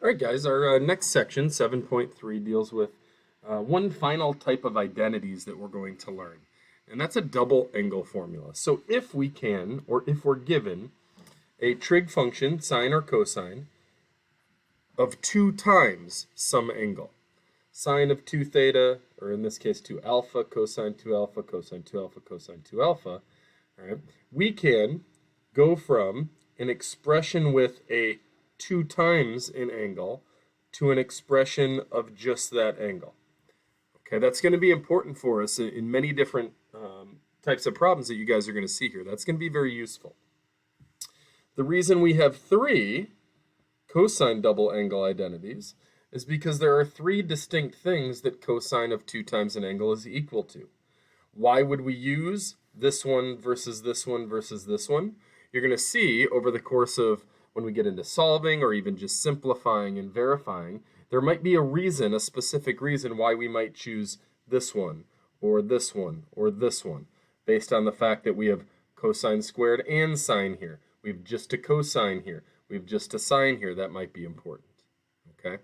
All right, guys, our next section, 7.3, deals with one final type of identities that we're going to learn, and that's a double angle formula. So if we can, or if we're given a trig function, sine or cosine, of 2 times some angle, sine of 2 theta, or in this case 2 alpha, cosine 2 alpha, cosine 2 alpha, cosine 2 alpha, all right, we can go from an expression with a 2 times an angle to an expression of just that angle. Okay, that's going to be important for us in many different types of problems that you guys are going to see here. That's going to be very useful. The reason we have 3 cosine double angle identities is because there are 3 distinct things that cosine of 2 times an angle is equal to. Why would we use this one versus this one versus this one? You're going to see over the course of when we get into solving or even just simplifying and verifying, there might be a reason, a specific reason why we might choose this one or this one or this one, based on the fact that we have cosine squared and sine here. We have just a cosine here. We have just a sine here. That might be important. Okay?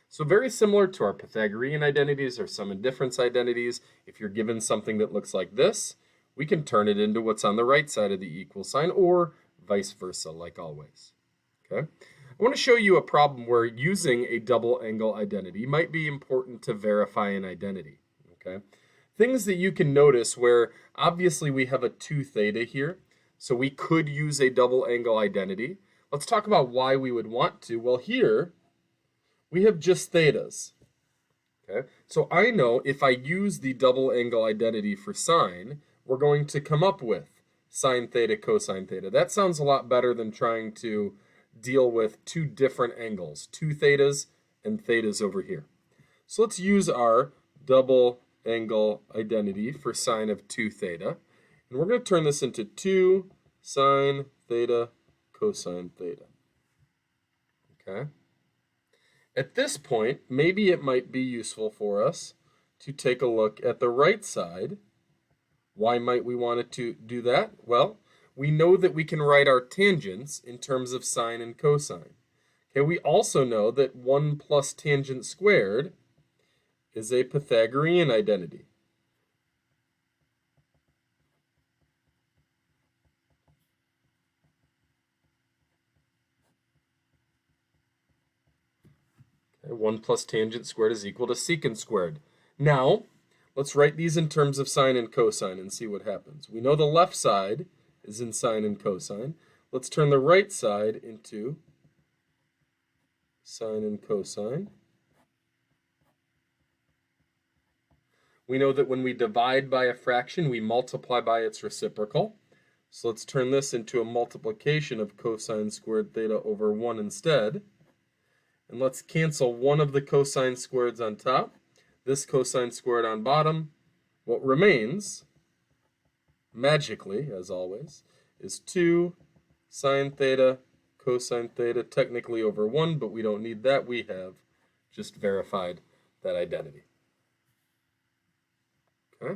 So very similar to our Pythagorean identities or sum and difference identities, if you're given something that looks like this, we can turn it into what's on the right side of the equal sign or vice versa, like always. Okay? I want to show you a problem where using a double angle identity might be important to verify an identity. Okay? Things that you can notice where obviously we have a 2 theta here, so we could use a double angle identity. Let's talk about why we would want to. Well, here we have just thetas. Okay? So I know if I use the double angle identity for sine, we're going to come up with sine theta, cosine theta. That sounds a lot better than trying to deal with 2 different angles, 2 thetas and thetas over here. So let's use our double angle identity for sine of 2 theta. And we're going to turn this into 2 sine theta cosine theta. Okay? At this point, maybe it might be useful for us to take a look at the right side. Why might we want it to do that? Well, we know that we can write our tangents in terms of sine and cosine. Okay, we also know that 1 plus tangent squared is a Pythagorean identity. Okay, 1 plus tangent squared is equal to secant squared. Now, let's write these in terms of sine and cosine and see what happens. We know the left side is in sine and cosine. Let's turn the right side into sine and cosine. We know that when we divide by a fraction, we multiply by its reciprocal. So let's turn this into a multiplication of cosine squared theta over 1 instead. And let's cancel one of the cosine squareds on top, this cosine squared on bottom. What remains, magically, as always, is 2 sine theta cosine theta, technically over 1, but we don't need that. We have just verified that identity. Okay?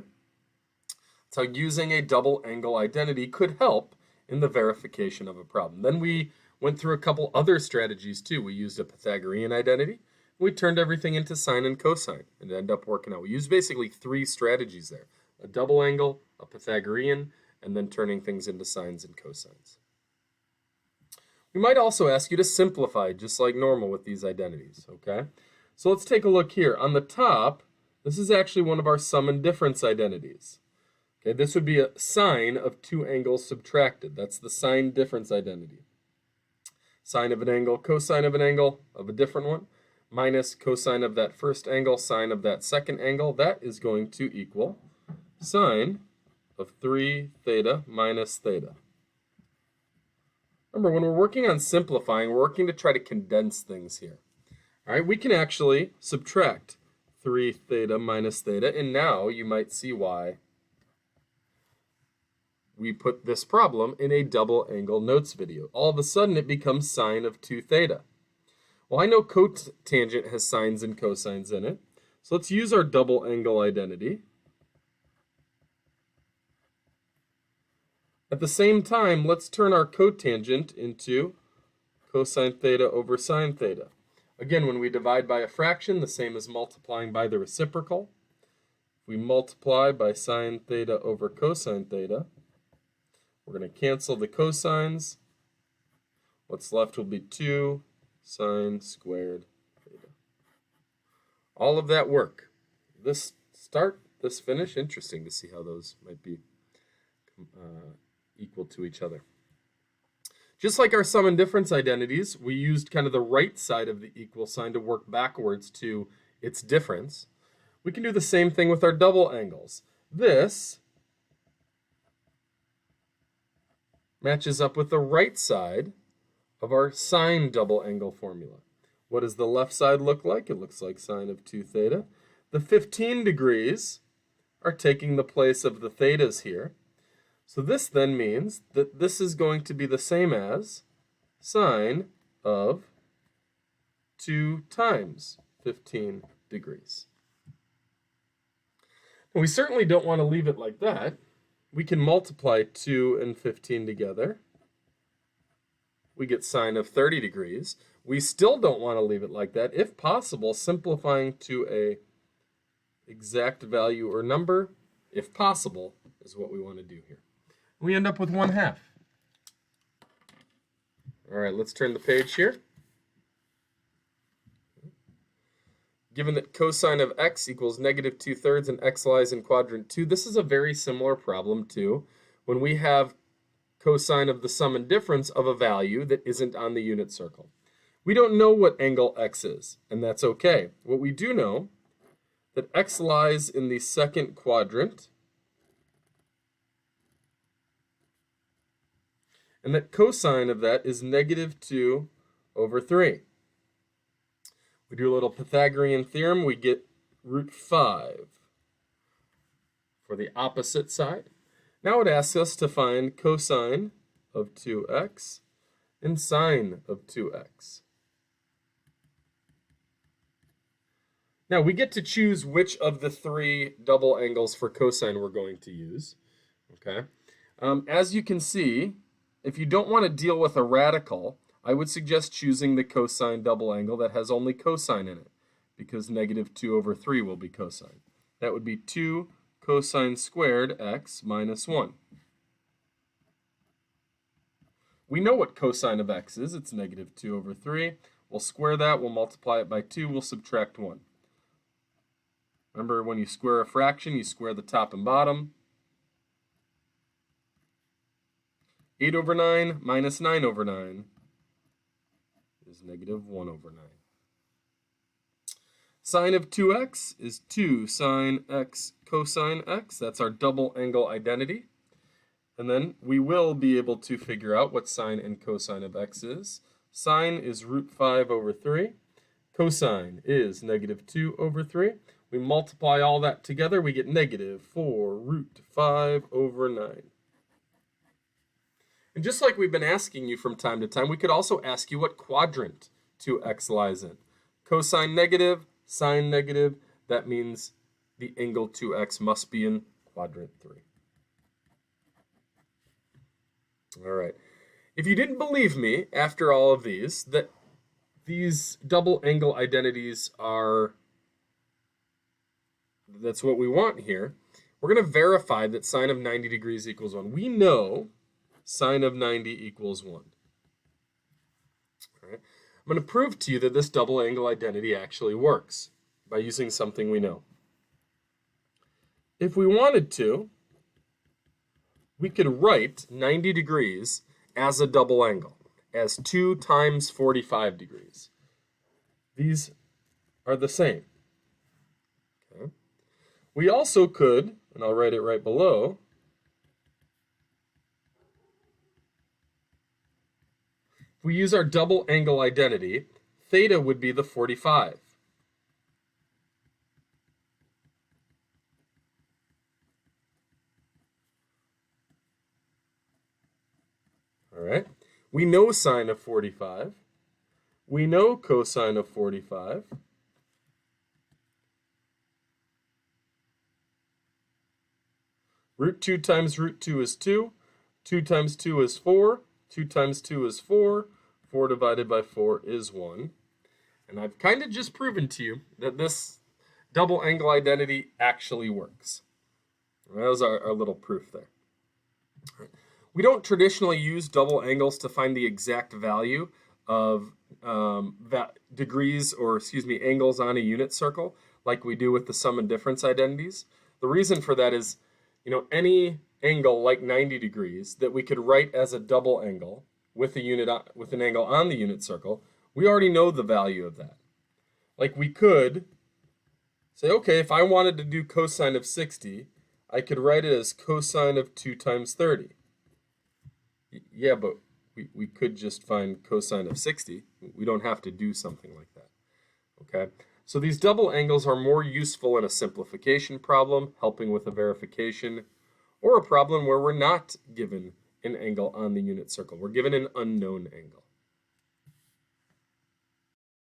That's how using a double angle identity could help in the verification of a problem. Then we went through a couple other strategies too. We used a Pythagorean identity. We turned everything into sine and cosine and it ended up working out. We used basically 3 strategies there. A double angle, a Pythagorean, and then turning things into sines and cosines. We might also ask you to simplify just like normal with these identities, okay? So let's take a look here. On the top, this is actually one of our sum and difference identities. Okay, this would be a sine of 2 angles subtracted. That's the sine difference identity. Sine of an angle, cosine of an angle of a different one, minus cosine of that first angle, sine of that second angle. That is going to equal sine of 3 theta minus theta. Remember, when we're working on simplifying, we're working to try to condense things here. All right, we can actually subtract 3 theta minus theta, and now you might see why we put this problem in a double angle notes video. All of a sudden, it becomes sine of 2 theta. Well, I know cotangent has sines and cosines in it, so let's use our double angle identity. At the same time, let's turn our cotangent into cosine theta over sine theta. Again, when we divide by a fraction, the same as multiplying by the reciprocal. If we multiply by sine theta over cosine theta, we're going to cancel the cosines. What's left will be 2 sine squared theta. All of that work. This start, this finish, interesting to see how those might be equal to each other. Just like our sum and difference identities, we used kind of the right side of the equal sign to work backwards to its difference. We can do the same thing with our double angles. This matches up with the right side of our sine double angle formula. What does the left side look like? It looks like sine of 2 theta. The 15 degrees are taking the place of the thetas here. So this then means that this is going to be the same as sine of 2 times 15 degrees. And we certainly don't want to leave it like that. We can multiply 2 and 15 together. We get sine of 30 degrees. We still don't want to leave it like that. If possible, simplifying to a exact value or number, if possible, is what we want to do here. We end up with 1/2. All right, let's turn the page here. Given that cosine of x equals negative 2/3 and x lies in quadrant 2, this is a very similar problem to when we have cosine of the sum and difference of a value that isn't on the unit circle. We don't know what angle x is, and that's okay. What we do know that x lies in the second quadrant, and that cosine of that is negative 2 over 3. We do a little Pythagorean theorem, we get root 5 for the opposite side. Now it asks us to find cosine of 2x and sine of 2x. Now we get to choose which of the 3 double angles for cosine we're going to use. Okay. As you can see, if you don't want to deal with a radical, I would suggest choosing the cosine double angle that has only cosine in it, because negative 2 over 3 will be cosine. That would be 2 cosine squared x minus 1. We know what cosine of x is. It's negative 2 over 3. We'll square that. We'll multiply it by 2. We'll subtract 1. Remember, when you square a fraction, you square the top and bottom. 8 over 9 minus 9 over 9 is negative 1 over 9. Sine of 2x is 2 sine x cosine x. That's our double angle identity. And then we will be able to figure out what sine and cosine of x is. Sine is root 5 over 3. Cosine is negative 2 over 3. We multiply all that together, we get negative 4 root 5 over 9. And just like we've been asking you from time to time, we could also ask you what quadrant 2x lies in. Cosine negative, sine negative, that means the angle 2x must be in quadrant 3. All right. If you didn't believe me after all of these, that these double angle identities are, that's what we want here, we're going to verify that sine of 90 degrees equals 1. We know sine of 90 equals 1. All right. I'm going to prove to you that this double angle identity actually works by using something we know. If we wanted to, we could write 90 degrees as a double angle, as 2 times 45 degrees. These are the same. Okay. We also could, and I'll write it right below, if we use our double angle identity, theta would be the 45. All right. We know sine of 45. We know cosine of 45. Root 2 times root 2 is 2. 2 times 2 is 4. 2 times 2 is 4. 4 divided by 4 is 1. And I've kind of just proven to you that this double angle identity actually works. That was our little proof there. We don't traditionally use double angles to find the exact value of degrees, or excuse me, angles on a unit circle like we do with the sum and difference identities. The reason for that is, any angle like 90 degrees that we could write as a double angle with an angle on the unit circle, we already know the value of that. Like we could say, okay, if I wanted to do cosine of 60, I could write it as cosine of 2 times 30. Yeah, but we could just find cosine of 60. We don't have to do something like that. Okay? So these double angles are more useful in a simplification problem, helping with a verification, or a problem where we're not given an angle on the unit circle. We're given an unknown angle.